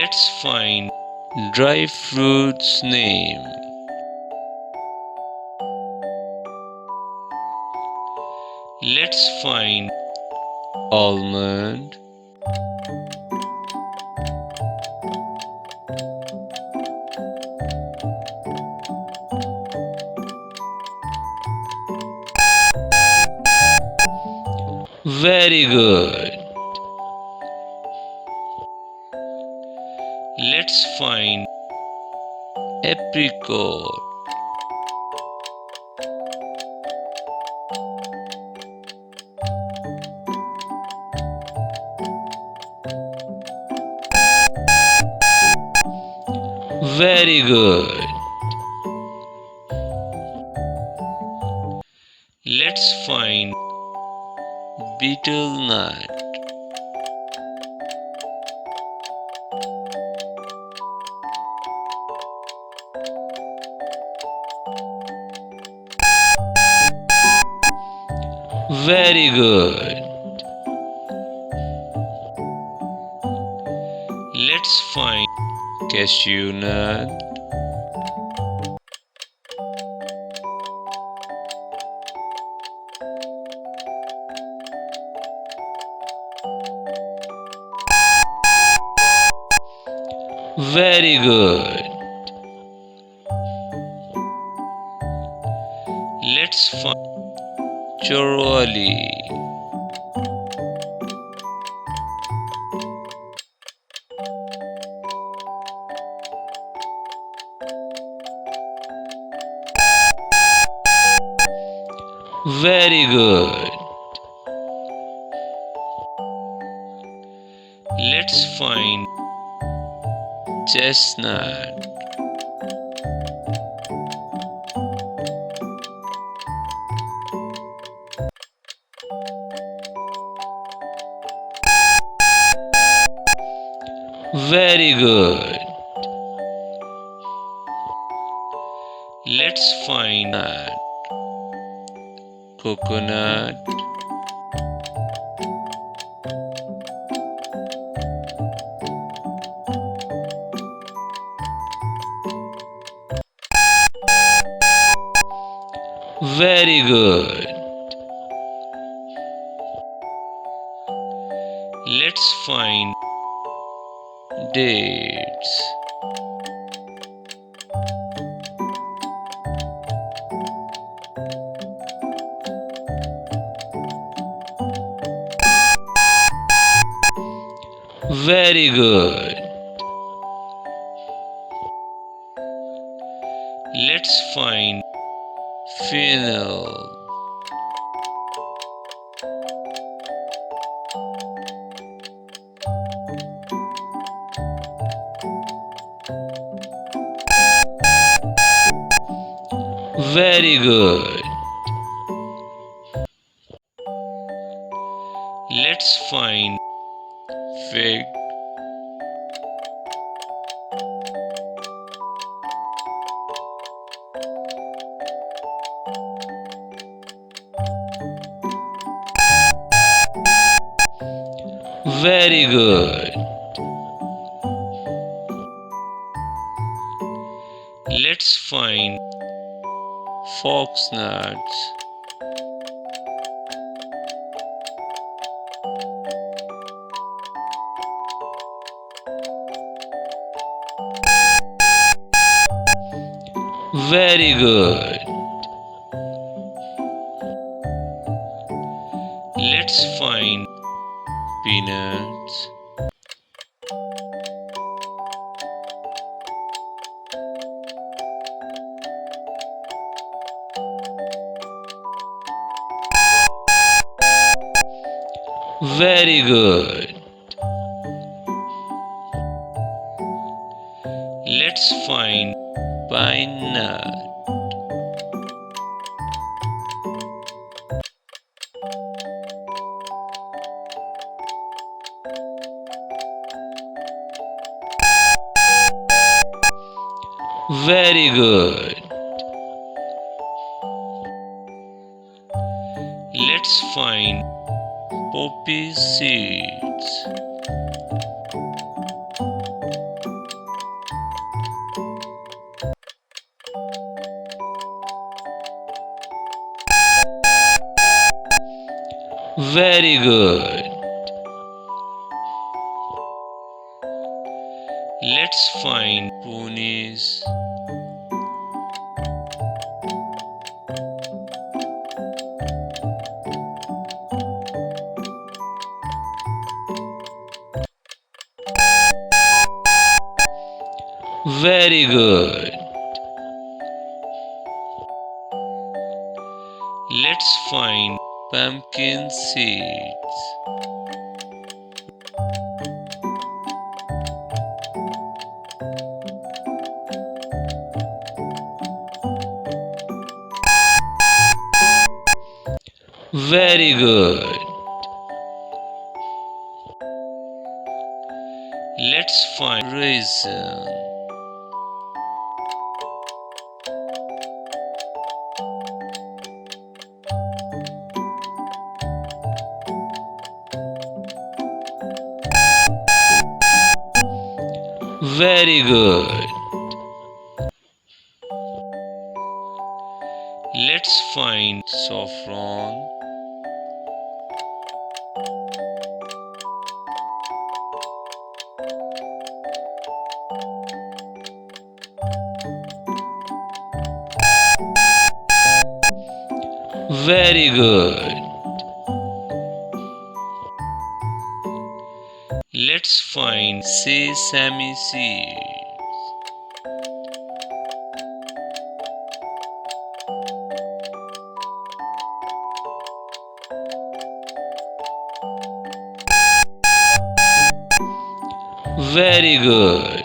Let's find dry fruits name. Let's find almond, very good. Let's find apricot, very good. Let's find betel nut, very good. Let's find cashew nut, very good. Let's find choroli, very good. Let's find chestnut, very good. Let's find coconut, very good. Let's find dates, very good. Let's find fennel, very good. Let's find fig, very good. Let's find fox nuts, very good. Let's find peanuts, very good. Let's find pine nut, very good. Let's find poppy seeds, Very good. Let's find ponies. Very good. Let's find pumpkin seeds. Very good. Let's find raisin. Very good. Let's find saffron. Very good. Let's find sesame seeds. Very good.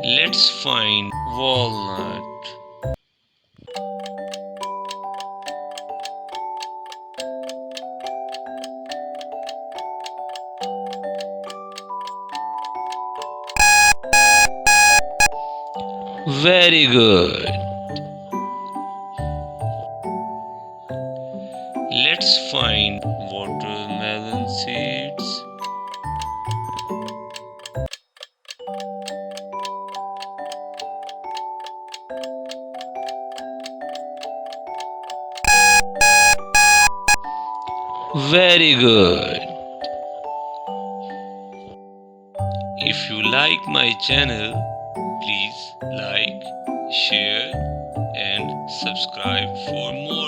Let's find walnut. Very good. Let's find watermelon seeds. Very good. If you like my channel, please like, share and subscribe for more.